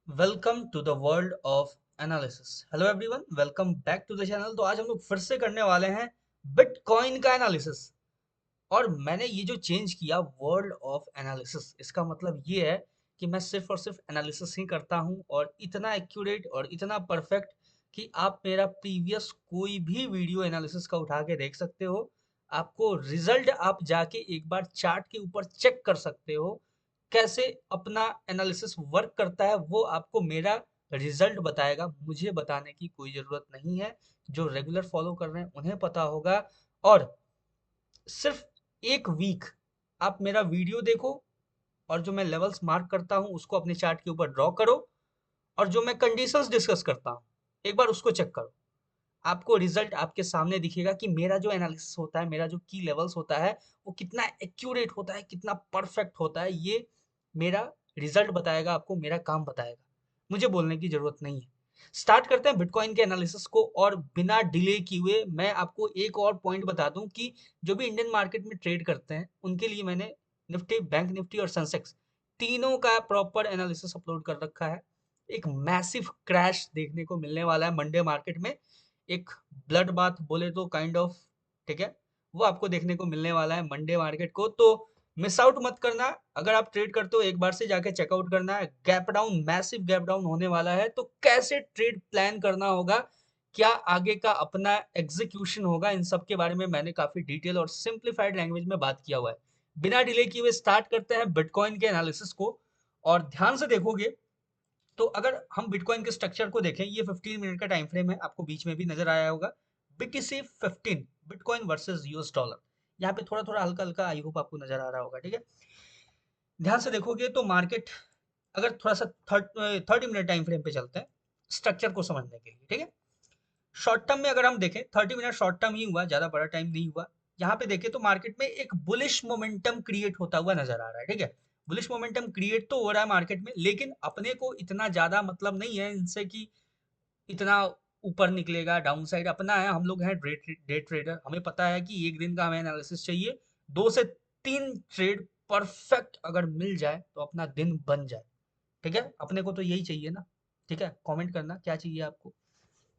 Welcome to the world of analysis. Hello everyone, welcome back to the channel. तो आज हम लोग फिर से करने वाले हैं बिटकॉइन का एनालिसिस। और मैंने ये जो चेंज किया वर्ल्ड ऑफ एनालिसिस, इसका मतलब ये है कि मैं सिर्फ और सिर्फ एनालिसिस ही करता हूँ, और इतना एक्यूरेट और इतना परफेक्ट कि आप मेरा प्रीवियस कोई भी वीडियो एनालिसिस का उठा के देख सकते हो। आपको रिजल्ट आप जाके एक बार चार्ट के ऊपर चेक कर सकते हो कैसे अपना एनालिसिस वर्क करता है। वो आपको मेरा रिजल्ट बताएगा, मुझे बताने की कोई ज़रूरत नहीं है। जो रेगुलर फॉलो कर रहे हैं उन्हें पता होगा। और सिर्फ एक वीक आप मेरा वीडियो देखो, और जो मैं लेवल्स मार्क करता हूँ उसको अपने चार्ट के ऊपर ड्रॉ करो, और जो मैं कंडीशंस डिस्कस करता हूँ एक बार उसको चेक करो। आपको रिजल्ट आपके सामने दिखेगा कि मेरा जो एनालिसिस होता है, मेरा जो की लेवल्स होता है, वो कितना एक्यूरेट होता है, कितना परफेक्ट होता है। ये मेरा रिजल्ट बताएगा, आपको मेरा काम बताएगा। मुझे बोलने की जरूरत नहीं है। स्टार्ट करते हैं बिटकॉइन के एनालिसिस को, और बिना डिले किए हुए मैं आपको एक और पॉइंट बता दूं कि जो भी इंडियन मार्केट में ट्रेड करते हैं उनके लिए मैंने निफ्टी, बैंक निफ्टी और सेंसेक्स तीनों का प्रॉपर एनालिसिस अपलोड कर रखा है। एक मैसिव क्रैश देखने को मिलने वाला है मंडे मार्केट में। एक ब्लड बाथ बोले तो काइंड ऑफ, ठीक है, वो आपको देखने को मिलने वाला है मंडे मार्केट को। तो मिस आउट मत करना। अगर आप ट्रेड करते हो एक बार से जाके चेकआउट करना है। Gap down, massive gap down होने वाला है, तो कैसे ट्रेड प्लान करना होगा, क्या आगे का अपना एग्जीक्यूशन होगा, इन सब के बारे में मैंने काफी डिटेल और सिंप्लीफाइड लैंग्वेज में बात किया हुआ है। बिना डिले किए हुए स्टार्ट करते हैं बिटकॉइन के एनालिसिस को। और ध्यान से देखोगे तो अगर हम बिटकॉइन के स्ट्रक्चर को देखें, ये 15 मिनट का टाइम फ्रेम है, आपको बीच में भी नजर आया होगा। BTC 15, bitcoin versus US dollar. यहाँ पे थोड़ा थोड़ा हल्का हल्का आई होप आपको नजर आ रहा होगा, ठीक है। ध्यान से देखोगे तो मार्केट, अगर थोड़ा सा 30 मिनट टाइम फ्रेम पे चलते हैं स्ट्रक्चर को समझने के लिए, ठीक है। शॉर्ट टर्म में अगर हम देखें, 30 मिनट शॉर्ट टर्म ही हुआ, ज्यादा बड़ा टाइम नहीं हुआ। यहाँ पे देखें तो मार्केट में एक बुलिश मोमेंटम क्रिएट होता हुआ नजर आ रहा है, ठीक है। बुलिश मोमेंटम क्रिएट तो हो रहा है मार्केट में, लेकिन अपने को इतना ज्यादा मतलब नहीं है इनसे कि इतना ऊपर निकलेगा। डाउन साइड अपना है, हम लोग हैं डे ट्रेडर, हमें पता है कि एक दिन का हमें एनालिसिस चाहिए। 2 से 3 ट्रेड परफेक्ट अगर मिल जाए तो अपना दिन बन जाए, ठीक है। अपने को तो यही चाहिए ना, ठीक है। कमेंट करना क्या चाहिए आपको,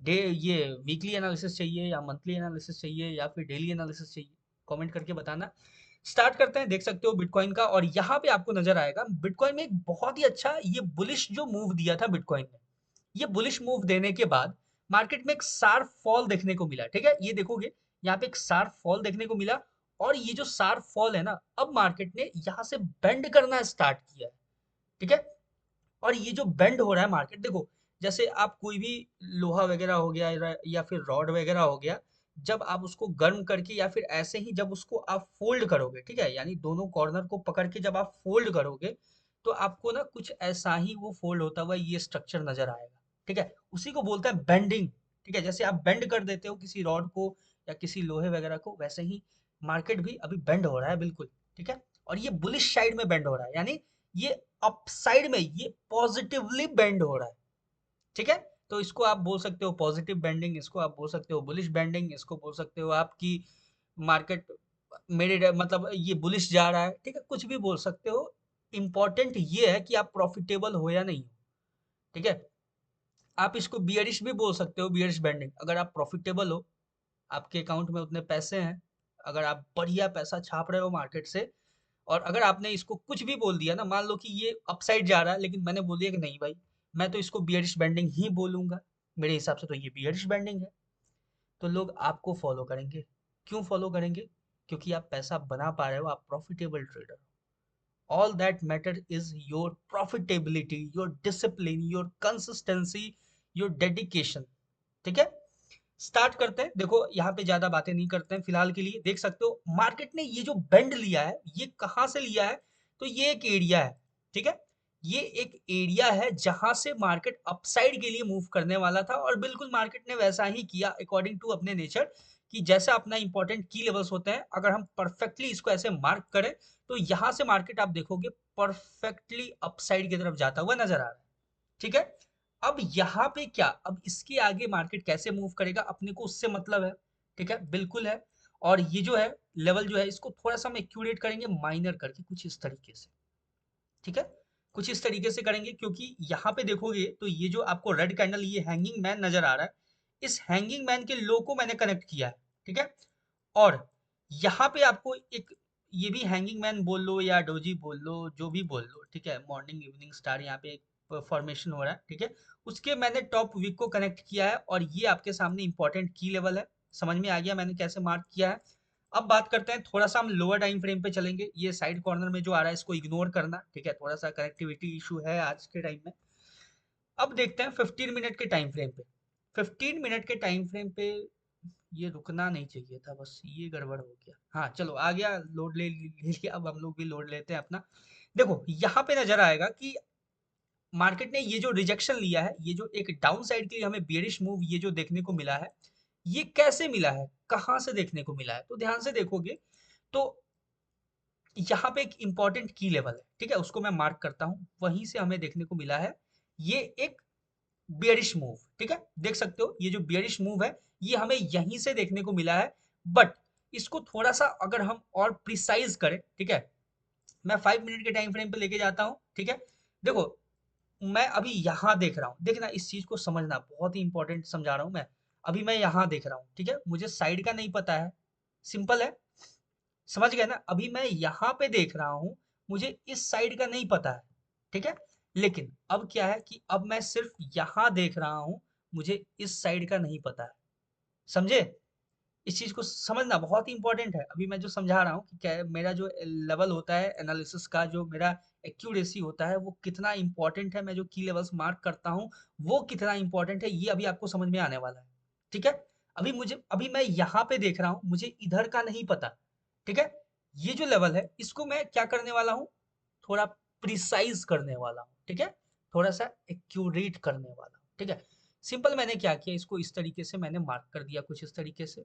डे ये वीकली एनालिसिस चाहिए या मंथली एनालिसिस चाहिए या फिर डेली एनालिसिस चाहिए, कमेंट करके बताना। स्टार्ट करते हैं, देख सकते हो बिटकॉइन का, और यहाँ पे आपको नजर आएगा बिटकॉइन में एक बहुत ही अच्छा ये बुलिश जो मूव दिया था बिटकॉइन ने। ये बुलिश मूव देने के बाद मार्केट में एक शार्प फॉल देखने को मिला, ठीक है। ये देखोगे यहाँ पे एक शार्प फॉल देखने को मिला, और ये जो शार्प फॉल है ना, अब मार्केट ने यहाँ से बेंड करना स्टार्ट किया है, ठीक है। और ये जो बेंड हो रहा है मार्केट, देखो, जैसे आप कोई भी लोहा वगैरह हो गया या फिर रॉड वगैरह हो गया, जब आप उसको गर्म करके या फिर ऐसे ही जब उसको आप फोल्ड करोगे, ठीक है, यानी दोनों कॉर्नर को पकड़ के जब आप फोल्ड करोगे, तो आपको ना कुछ ऐसा ही वो फोल्ड होता हुआ ये स्ट्रक्चर नजर आएगा, ठीक है। उसी को बोलते हैं बेंडिंग, ठीक है। जैसे आप बेंड कर देते हो किसी रॉड को या किसी लोहे वगैरह को, वैसे ही मार्केट भी अभी बेंड हो रहा है, बिल्कुल, ठीक है। और ये बुलिश साइड में बेंड हो रहा है, यानी ये अपसाइड में ये पॉजिटिवली बेंड हो रहा है, ठीक है। तो इसको आप बोल सकते हो पॉजिटिव बेंडिंग, इसको आप बोल सकते हो बुलिश बेंडिंग, इसको बोल सकते हो आपकी मार्केट मेरे मतलब ये बुलिश जा रहा है, ठीक है, कुछ भी बोल सकते हो। इंपॉर्टेंट ये है कि आप प्रॉफिटेबल हो या नहीं हो, ठीक है। आप इसको बियरिश भी बोल सकते हो, बियरिश बेंडिंग। अगर आप प्रॉफिटेबल हो, आपके अकाउंट में उतने पैसे हैं, अगर आप बढ़िया पैसा छाप रहे हो मार्केट से, और अगर आपने इसको कुछ भी बोल दिया ना, मान लो कि ये अपसाइड जा रहा है, लेकिन मैंने बोल दिया कि नहीं भाई, मैं तो इसको बियरिश बेंडिंग ही बोलूंगा, मेरे हिसाब से तो ये बियरिश बेंडिंग है, तो लोग आपको फॉलो करेंगे। क्यों फॉलो करेंगे? क्योंकि आप पैसा बना पा रहे हो, आप profitable trader. All that matter is your profitability, your discipline, your consistency, your dedication, ठीक है। स्टार्ट करते हैं। देखो यहाँ पे ज्यादा बातें नहीं करते हैं फिलहाल के लिए। देख सकते हो मार्केट ने ये जो बेंड लिया है, ये कहाँ से लिया है, तो ये एक एरिया है, ठीक है। ये एक एरिया है जहां से मार्केट अपसाइड के लिए मूव करने वाला था, और बिल्कुल मार्केट ने वैसा ही किया अकॉर्डिंग टू अपने नेचर, कि जैसा अपना इंपॉर्टेंट की लेवल्स होते हैं, अगर हम परफेक्टली इसको ऐसे मार्क करें, तो यहां से मार्केट आप देखोगे परफेक्टली अपसाइड की तरफ जाता हुआ नजर आ रहा है, ठीक है। अब यहाँ पे क्या, अब इसके आगे मार्केट कैसे मूव करेगा अपने को उससे मतलब है, ठीक है, बिल्कुल है। और ये जो है लेवल जो है, इसको थोड़ा सा हम एक्यूरेट करेंगे माइनर करके कुछ इस तरीके से, ठीक है। कुछ इस तरीके से करेंगे, क्योंकि यहाँ पे देखोगे तो ये जो आपको रेड कैंडल, ये हैंगिंग मैन नजर आ रहा है, इस हैंगिंग मैन के लो को मैंने कनेक्ट किया है, ठीक है। और यहाँ पे आपको एक, ये भी हैंगिंग मैन बोल लो या डोजी बोल लो, जो भी बोल लो, ठीक है, मॉर्निंग इवनिंग स्टार यहाँ पे एक फॉर्मेशन हो रहा है, ठीक है। उसके मैंने टॉप वीक को कनेक्ट किया है और ये आपके सामने इंपॉर्टेंट की लेवल है। समझ में आ गया मैंने कैसे मार्क किया है। अब बात करते हैं, थोड़ा सा हम लोअर टाइम फ्रेम पे चलेंगे। ये साइड कॉर्नर में जो आ रहा है इसको इग्नोर करना, ठीक है, थोड़ा सा कनेक्टिविटी इशू है आज के टाइम में। अब देखते हैं 15 मिनट के टाइम फ्रेम पे। 15 मिनट के टाइम फ्रेम पे ये रुकना नहीं चाहिए था, बस ये गड़बड़ हो गया। हाँ चलो, आ गया, लोड ले लिया। अब हम लोग भी लोड लेते हैं अपना। देखो यहाँ पे नजर आएगा कि मार्केट ने ये जो रिजेक्शन लिया है, ये जो एक डाउन साइड के लिए हमें बेरिश मूव ये जो देखने को मिला है, ये कैसे मिला है, कहाँ से देखने को मिला है, तो ध्यान से देखोगे तो यहाँ पे एक इंपॉर्टेंट की लेवल है, ठीक है, उसको मैं मार्क करता हूँ, वहीं से हमें देखने को मिला है ये एक बियरिश मूव, ठीक है। देख सकते हो ये जो बियरिश मूव है ये हमें यहीं से देखने को मिला है। बट इसको थोड़ा सा अगर हम और प्रिसाइज करें, ठीक है, मैं 5 मिनट के टाइम फ्रेम पे लेके जाता हूँ, ठीक है। देखो मैं अभी यहाँ देख रहा हूँ, देखना इस चीज को समझना, बहुत ही इंपॉर्टेंट समझा रहा हूँ मैं। अभी मैं यहाँ देख रहा हूँ, ठीक है, मुझे साइड का नहीं पता है, सिंपल है, समझ गए ना। अभी मैं यहाँ पे देख रहा हूँ, मुझे इस साइड का नहीं पता है, ठीक है। लेकिन अब क्या है कि अब मैं सिर्फ यहाँ देख रहा हूँ, मुझे इस साइड का नहीं पता है, समझे। इस चीज को समझना बहुत ही इंपॉर्टेंट है। अभी मैं जो समझा रहा हूँ कि क्या मेरा जो लेवल होता है एनालिसिस का, जो मेरा एक्यूरेसी होता है वो कितना इंपॉर्टेंट है, मैं जो की लेवल्स मार्क करता हूँ वो कितना इंपॉर्टेंट है, ये अभी आपको समझ में आने वाला है, ठीक है। अभी मैं यहाँ पे देख रहा हूँ, मुझे इधर का नहीं पता, ठीक है। ये जो लेवल है इसको मैं क्या करने वाला हूँ, थोड़ा प्रिसाइज करने वाला हूँ, ठीक है, थोड़ा सा एक्यूरेट करने वाला हूँ, ठीक है। सिंपल मैंने क्या किया, इसको इस तरीके से मैंने मार्क कर दिया, कुछ इस तरीके से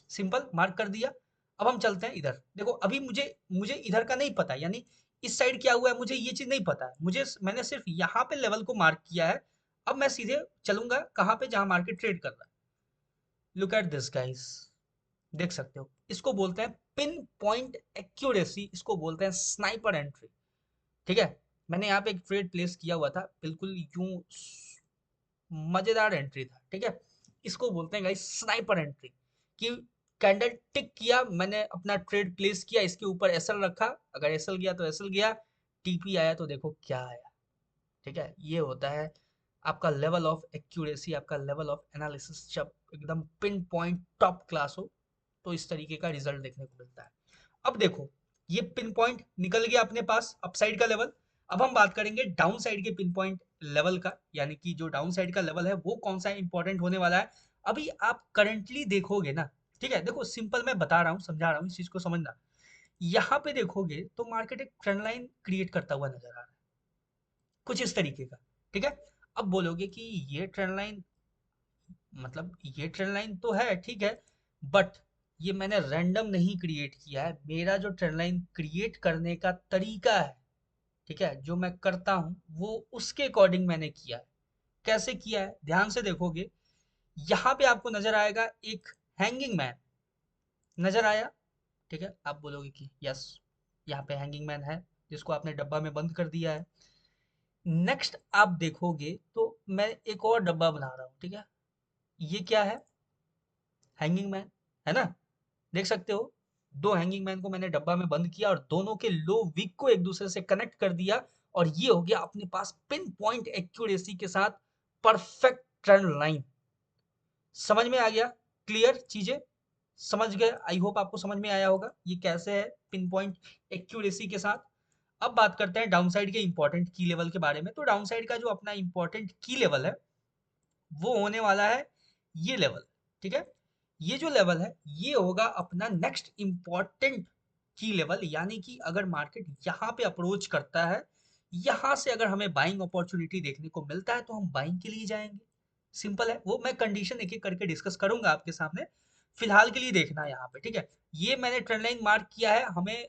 सिंपल मार्क कर दिया। अब हम चलते हैं इधर, देखो अभी मुझे मुझे इधर का नहीं पता, यानी इस साइड क्या हुआ है मुझे ये चीज नहीं पता है, मैंने सिर्फ यहाँ पे लेवल को मार्क किया है। अब मैं सीधे चलूंगा कहाँ पे, जहां मार्केट ट्रेड कर रहा है। लुक एट दिस गाइस, देख सकते हो, इसको बोलते हैं पिन पॉइंट एक्यूरेसी, इसको बोलते हैं स्नाइपर एंट्री, ठीक है। मैंने यहाँ पे एक ट्रेड प्लेस किया हुआ था, बिल्कुल यूं मजेदार एंट्री था, ठीक है। इसको बोलते हैं गाइस स्नाइपर एंट्री, कि कैंडल टिक किया, मैंने अपना ट्रेड प्लेस किया, इसके ऊपर एसएल रखा, अगर एसएल गया तो एसएल गया, टीपी आया तो देखो क्या आया, ठीक है। ये होता है आपका लेवल ऑफ एक्यूरेसी, आपका लेवल ऑफ एनालिसिस, जब एकदम पिन पॉइंट टॉप क्लास हो तो इस तरीके का रिजल्ट देखने को मिलता है। अब देखो ये पिन पॉइंट निकल गया अपने पास अपसाइड का लेवल। अब हम बात करेंगे डाउन साइड के पिन पॉइंट लेवल का, यानी कि जो डाउन साइड का लेवल है वो कौन सा इंपॉर्टेंट होने वाला है। अभी आप करंटली देखोगे ना, ठीक है, देखो सिंपल मैं बता रहा हूँ, समझा रहा हूँ, इस चीज को समझना। यहाँ पे देखोगे तो मार्केट एक ट्रेंड लाइन क्रिएट करता हुआ नजर आ रहा है, कुछ इस तरीके का, ठीक है। अब बोलोगे कि ये ट्रेंड लाइन, मतलब ये ट्रेंड लाइन तो है, ठीक है, बट ये मैंने रैंडम नहीं क्रिएट किया है, मेरा जो ट्रेंड लाइन क्रिएट करने का तरीका है, ठीक है, जो मैं करता हूं वो उसके अकॉर्डिंग मैंने किया है। कैसे किया है ध्यान से देखोगे, यहाँ पे आपको नजर आएगा एक हैंगिंग मैन, नजर आया, ठीक है। आप बोलोगे कि यस, यहाँ पे हैंगिंग मैन है, जिसको आपने डब्बा में बंद कर दिया है। नेक्स्ट आप देखोगे तो मैं एक और डब्बा बना रहा हूँ, ठीक है। ये क्या है, हैंगिंग मैन, है ना, देख सकते हो। दो हैंगिंग मैन को मैंने डब्बा में बंद किया और दोनों के लो वीक को एक दूसरे से कनेक्ट कर दिया, और ये हो गया अपने पास पिन पॉइंट एक्यूरेसी के साथ परफेक्ट ट्रेंड लाइन। समझ में आ गया, क्लियर चीजें समझ गए, आई होप आपको समझ में आया होगा ये कैसे है पिन पॉइंट एक्यूरेसी के साथ। अब बात करते हैं डाउन साइड के इंपॉर्टेंट की लेवल के बारे में। तो डाउन साइड का जो अपना इंपॉर्टेंट की लेवल है वो होने वाला है ये लेवल, ठीक है। ये जो लेवल है ये होगा अपना नेक्स्ट इंपॉर्टेंट की लेवल, यानी कि अगर मार्केट यहाँ पे अप्रोच करता है, यहाँ से अगर हमें बाइंग अपॉर्चुनिटी देखने को मिलता है तो हम बाइंग के लिए जाएंगे, सिंपल है। वो मैं कंडीशन एक एक करके डिस्कस करूंगा आपके सामने, फिलहाल के लिए देखना यहाँ पे, ठीक है। ये मैंने ट्रेंड लाइन मार्क किया है, हमें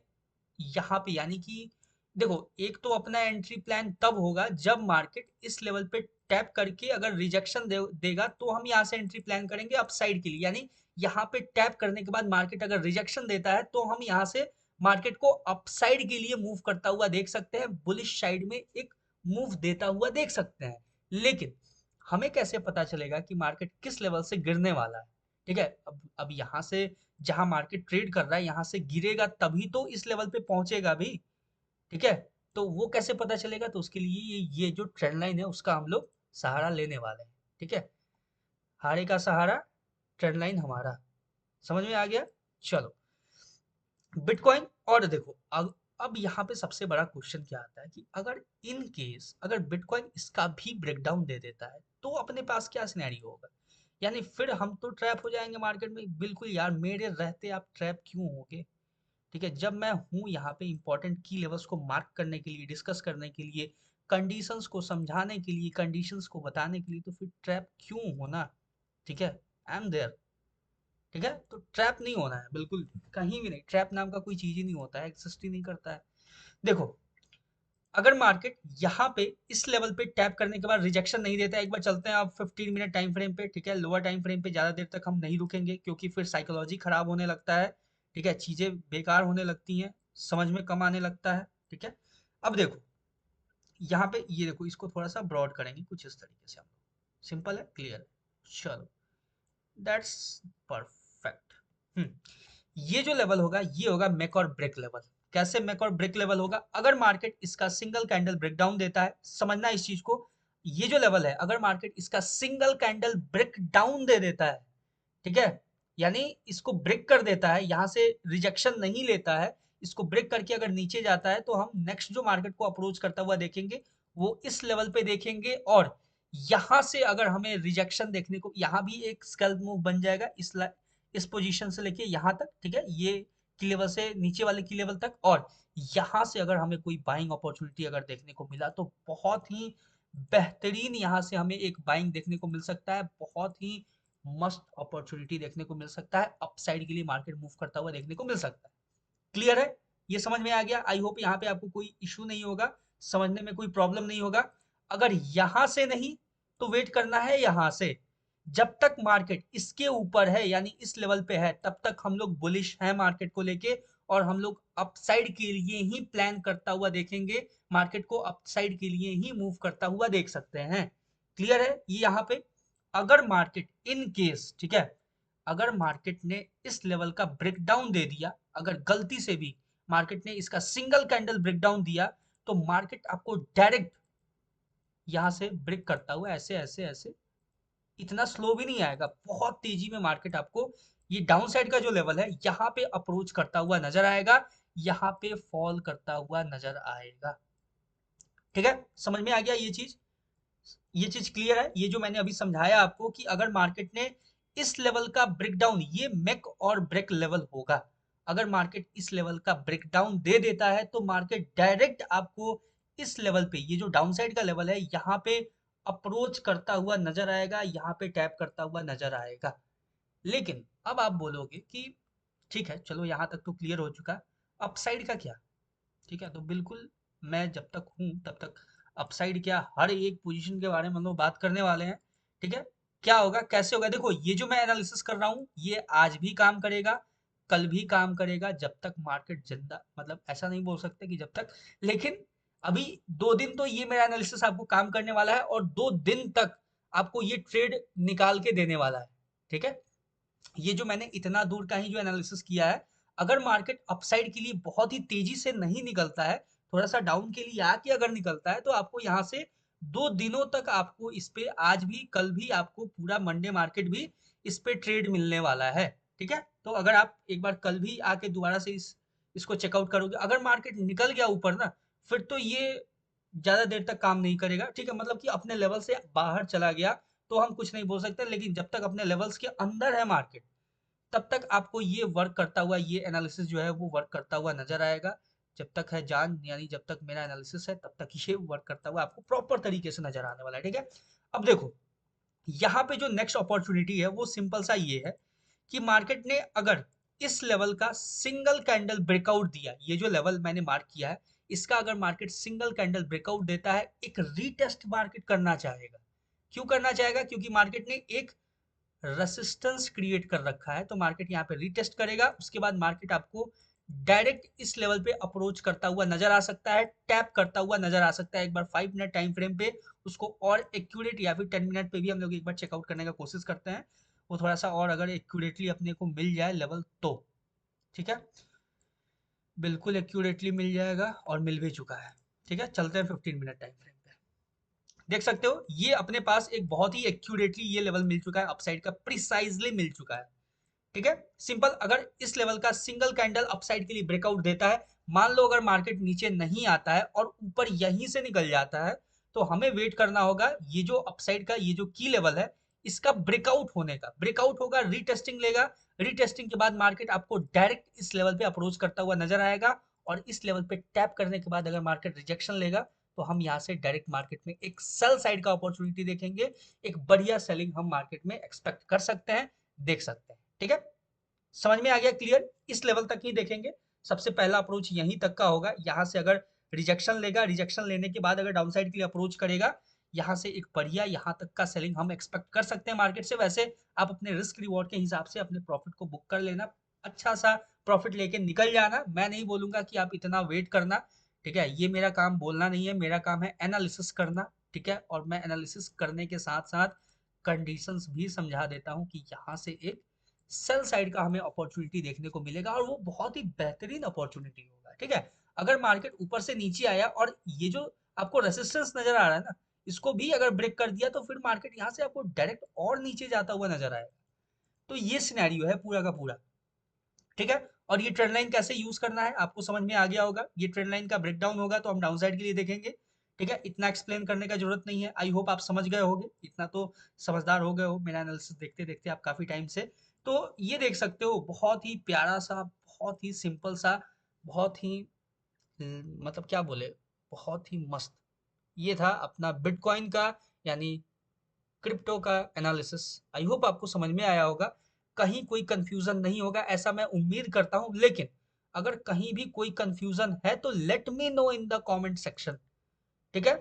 यहाँ पे यानी कि देखो, एक तो अपना एंट्री प्लान तब होगा जब मार्केट इस लेवल पे टैप करके अगर रिजेक्शन देगा तो हम यहाँ से एंट्री प्लान करेंगे अपसाइड के लिए, यानी यहाँ पे टैप करने के बाद मार्केट अगर रिजेक्शन देता है तो हम यहाँ से मार्केट को अपसाइड के लिए मूव करता हुआ देख सकते हैं, बुलिश साइड में एक मूव देता हुआ देख सकते हैं। लेकिन हमें कैसे पता चलेगा कि मार्केट किस लेवल से गिरने वाला है? ठीक है, अब यहाँ से जहां मार्केट ट्रेड कर रहा है यहाँ से गिरेगा तभी तो इस लेवल पे पहुंचेगा भी। ठीक है, तो वो कैसे पता चलेगा? तो उसके लिए ये जो ट्रेंड लाइन है उसका हम लोग सहारा लेने वाले हैं। ठीक है, हारे का सहारा ट्रेंड लाइन हमारा। समझ में आ गया? चलो, बिटकॉइन। और देखो अब यहाँ पे सबसे बड़ा क्वेश्चन क्या आता है कि अगर इन केस अगर बिटकॉइन इसका भी ब्रेकडाउन दे देता है तो अपने पास क्या सिनेरियो होगा? यानी फिर हम तो ट्रैप हो जाएंगे मार्केट में। बिल्कुल यार, मेरे रहते आप ट्रैप क्यों होगे? ठीक है, जब मैं हूँ यहाँ पे इंपॉर्टेंट की लेवल्स को मार्क करने के लिए, डिस्कस करने के लिए, कंडीशंस को समझाने के लिए, कंडीशंस को बताने के लिए, तो फिर ट्रैप क्यों होना? ठीक है, आई एम देयर। ठीक है, तो ट्रैप नहीं होना है बिल्कुल, कहीं भी नहीं। ट्रैप नाम का कोई चीज ही नहीं होता है, एग्जिस्ट ही नहीं करता है। देखो, अगर मार्केट यहाँ पे इस लेवल पे टैप करने के बाद रिजेक्शन नहीं देता है, एक बार चलते हैं आप 15 मिनट टाइम फ्रेम पे। ठीक है, लोअर टाइम फ्रेम पे ज्यादा देर तक हम नहीं रुकेंगे क्योंकि फिर साइकोलॉजी खराब होने लगता है। ठीक है, चीजें बेकार होने लगती हैं, समझ में कम आने लगता है। ठीक है, अब देखो यहाँ पे ये देखो, इसको थोड़ा सा ब्रॉड करेंगे कुछ इस तरीके से हम लोग। सिंपल है, क्लियर है। चलो, दैट्स परफेक्ट। ये जो लेवल होगा ये होगा मेक और ब्रेक लेवल। कैसे मेक और ब्रेक लेवल होगा? अगर मार्केट इसका सिंगल कैंडल ब्रेकडाउन देता है, समझना इस चीज को, ये जो लेवल है अगर मार्केट इसका सिंगल कैंडल ब्रेक डाउन दे देता है, ठीक है, यानी इसको ब्रेक कर देता है, यहां से रिजेक्शन नहीं लेता है, इसको ब्रेक करके अगर नीचे जाता है तो हम नेक्स्ट जो मार्केट को अप्रोच करता हुआ देखेंगे वो इस लेवल पे देखेंगे। और यहां से अगर हमें रिजेक्शन देखने को, यहां भी एक स्कैल्प मूव बन जाएगा इस पोजीशन से लेके यहां तक। ठीक है, ये की लेवल से नीचे वाले की लेवल तक। और यहां से अगर हमें कोई बाइंग अपॉर्चुनिटी अगर देखने को मिला तो बहुत ही बेहतरीन यहां से हमें एक बाइंग देखने को मिल सकता है, बहुत ही मस्त अपॉर्चुनिटी देखने को मिल सकता है, अपसाइड के लिए मार्केट मूव करता हुआ देखने को मिल सकता है। क्लियर है? ये समझ में आ गया? आई होप यहाँ पे आपको कोई इशू नहीं होगा, समझने में कोई प्रॉब्लम नहीं होगा। अगर यहां से नहीं तो वेट करना है यहां से। जब तक मार्केट इसके ऊपर है यानी इस लेवल पे है तब तक हम लोग बुलिश हैं मार्केट को लेके, और हम लोग अपसाइड के लिए ही प्लान करता हुआ देखेंगे, मार्केट को अपसाइड के लिए ही मूव करता हुआ देख सकते हैं। क्लियर है ये यहाँ पे? अगर मार्केट इन केस, ठीक है, अगर मार्केट ने इस लेवल का ब्रेकडाउन दे दिया, अगर गलती से भी मार्केट ने इसका सिंगल कैंडल ब्रेकडाउन दिया, तो मार्केट आपको डायरेक्ट यहां से ब्रेक करता हुआ ऐसे ऐसे ऐसे, इतना स्लो भी नहीं आएगा, बहुत तेजी में मार्केट आपको ये डाउन साइड का जो लेवल है यहाँ पे अप्रोच करता हुआ नजर आएगा, यहाँ पे फॉल करता हुआ नजर आएगा। ठीक है, समझ में आ गया ये चीज? ये चीज क्लियर है? ये जो मैंने अभी समझाया आपको कि अगर मार्केट ने इस लेवल का ब्रेकडाउन, ये मेक और ब्रेक लेवल होगा, अगर मार्केट इस लेवल का ब्रेकडाउन दे देता है तो मार्केट डायरेक्ट आपको इस लेवल पे, ये जो डाउन साइड का लेवल है यहाँ पे अप्रोच करता हुआ नजर आएगा, यहाँ पे टैप करता हुआ नजर आएगा। लेकिन अब आप बोलोगे कि ठीक है चलो यहाँ तक तो क्लियर हो चुका, अपसाइड का क्या? ठीक है, तो बिल्कुल मैं जब तक हूँ तब तक अपसाइड क्या, हर एक पोजीशन के बारे में हम लोग बात करने वाले हैं। ठीक है, क्या होगा कैसे होगा? देखो, ये जो मैं एनालिसिस कर रहा हूँ ये आज भी काम करेगा, कल भी काम करेगा, जब तक मार्केट जिंदा, मतलब ऐसा नहीं बोल सकते कि जब तक, लेकिन अभी 2 दिन तो ये मेरा एनालिसिस आपको काम करने वाला है और 2 दिन तक आपको ये ट्रेड निकाल के देने वाला है। ठीक है, ये जो मैंने इतना दूर का ही जो एनालिसिस किया है, अगर मार्केट अपसाइड के लिए बहुत ही तेजी से नहीं निकलता है, थोड़ा सा डाउन के लिए आके अगर निकलता है, तो आपको यहाँ से 2 दिनों तक आपको इस पे, आज भी कल भी आपको पूरा मंडे मार्केट भी इस पे ट्रेड मिलने वाला है। ठीक है, तो अगर आप एक बार कल भी आके दोबारा से इसको चेकआउट करोगे, अगर मार्केट निकल गया ऊपर ना, फिर तो ये ज्यादा देर तक काम नहीं करेगा। ठीक है, मतलब कि अपने लेवल से बाहर चला गया तो हम कुछ नहीं बोल सकते, लेकिन जब तक अपने लेवल्स के अंदर है मार्केट तब तक आपको ये वर्क करता हुआ, ये एनालिसिस जो है वो वर्क करता हुआ नजर आएगा। जब तक है जान, यानी जब तक मेरा एनालिसिस है तब तक ये वर्क करता हुआ आपको प्रॉपर तरीके से नजर आने वाला है। ठीक है, अब देखो यहाँ पे जो नेक्स्ट अपॉर्चुनिटी है वो सिंपल सा ये है कि मार्केट ने अगर इस लेवल का सिंगल कैंडल ब्रेकआउट दिया, ये जो लेवल मैंने मार्क किया है इसका अगर मार्केट सिंगल कैंडल ब्रेकआउट देता है, एक रीटेस्ट मार्केट करना चाहेगा। क्यों करना चाहेगा? क्योंकि मार्केट ने एक रेसिस्टेंस क्रिएट कर रखा है, तो मार्केट यहाँ पे रीटेस्ट करेगा, उसके बाद मार्केट आपको डायरेक्ट इस लेवल पे अप्रोच करता हुआ नजर आ सकता है, टैप करता हुआ नजर आ सकता है। एक बार 5 मिनट टाइम फ्रेम पे उसको और एक्यूरेट, या फिर 10 मिनट पे भी हम लोग एक बार चेकआउट करने का कोशिश करते हैं, वो थोड़ा सा और अगर एक्यूरेटली अपने को मिल जाए लेवल तो ठीक है, बिल्कुल एक्यूरेटली मिल जाएगा और मिल भी चुका है। ठीक है, चलते हैं 15 मिनट टाइम फ्रेम पे। देख सकते हो ये अपने पास एक बहुत ही एक्यूरेटली ये लेवल मिल चुका है, अपसाइड का प्रिसाइजली मिल चुका है। ठीक है, सिंपल। अगर इस लेवल का सिंगल कैंडल अपसाइड के लिए ब्रेकआउट देता है, मान लो अगर मार्केट नीचे नहीं आता है और ऊपर यहीं से निकल जाता है, तो हमें वेट करना होगा ये जो अपसाइड का ये जो की लेवल है इसका ब्रेकआउट होने का। ब्रेकआउट होगा, रीटेस्टिंग लेगा, रीटेस्टिंग के बाद मार्केट आपको डायरेक्ट इस लेवल पे अप्रोच करता हुआ नजर आएगा, और इस लेवल पे टैप करने के बाद अगर मार्केट रिजेक्शन लेगा तो हम यहाँ से डायरेक्ट मार्केट में एक सेल साइड का अपॉर्चुनिटी देखेंगे, एक बढ़िया सेलिंग हम मार्केट में एक्सपेक्ट कर सकते हैं, देख सकते हैं। ठीक है, समझ में आ गया क्लियर? इस लेवल तक ही देखेंगे, सबसे पहला अप्रोच यहीं तक का होगा। यहाँ से अगर रिजेक्शन लेगा, रिजेक्शन लेने के बाद अगर डाउन साइड के लिए अप्रोच करेगा, यहाँ से एक बढ़िया यहाँ तक का सेलिंग हम एक्सपेक्ट कर सकते हैं मार्केट से। वैसे आप अपने रिस्क रिवॉर्ड के हिसाब से अपने प्रॉफिट को बुक कर लेना, अच्छा सा प्रॉफिट लेके निकल जाना। मैं नहीं बोलूंगा कि आप इतना वेट करना, ठीक है, ये मेरा काम बोलना नहीं है, मेरा काम है एनालिसिस करना। ठीक है, और मैं एनालिसिस करने के साथ साथ कंडीशंस भी समझा देता हूँ कि यहाँ से एक सेल साइड का हमें अपॉर्चुनिटी देखने को मिलेगा, और वो बहुत ही बेहतरीन अपॉर्चुनिटी होगा। ठीक है, अगर मार्केट ऊपर से नीचे आया और ये जो आपको रेसिस्टेंस नजर आ रहा है ना, इसको भी अगर ब्रेक कर दिया तो फिर मार्केट यहाँ से आपको डायरेक्ट और नीचे जाता हुआ नजर आएगा। तो ये सिनेरियो है पूरा का पूरा। ठीक है, और ये ट्रेंड लाइन कैसे यूज करना है आपको समझ में आ गया होगा। ये ट्रेंड लाइन का ब्रेकडाउन होगा तो हम डाउन साइड के लिए देखेंगे। ठीक है, इतना एक्सप्लेन करने का जरूरत नहीं है, आई होप आप समझ गए होगे, इतना तो समझदार हो गए हो मेरा एनालिसिस देखते देखते आप काफी टाइम से। तो ये देख सकते हो बहुत ही प्यारा सा, बहुत ही सिंपल सा, बहुत ही मतलब क्या बोले, बहुत ही मस्त। ये था अपना बिटकॉइन का यानी क्रिप्टो का एनालिसिस। आई होप आपको समझ में आया होगा, कहीं कोई कंफ्यूजन नहीं होगा ऐसा मैं उम्मीद करता हूं। लेकिन अगर कहीं भी कोई कंफ्यूजन है तो let me know in the comment section. ठीक है,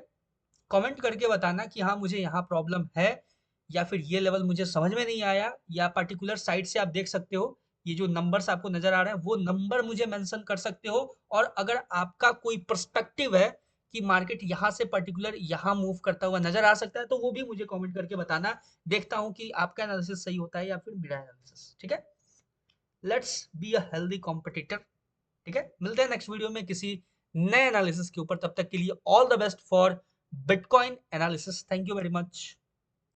कमेंट करके बताना कि हाँ मुझे यहाँ प्रॉब्लम है, या फिर ये लेवल मुझे समझ में नहीं आया, या पर्टिकुलर साइट से आप देख सकते हो ये जो नंबर्स आपको नजर आ रहे हैं वो नंबर मुझे मेंशन कर सकते हो। और अगर आपका कोई पर्सपेक्टिव है कि मार्केट यहाँ से पर्टिकुलर यहाँ मूव करता हुआ नजर आ सकता है, तो वो भी मुझे कमेंट करके बताना। देखता हूँ कि आपका एनालिसिस सही होता है या फिर मेरा एनालिसिस। ठीक है, let's be a healthy competitor. ठीक है, मिलते हैं नेक्स्ट वीडियो में किसी नए एनालिसिस के ऊपर। तब तक के लिए all the best for bitcoin analysis. Thank you very much.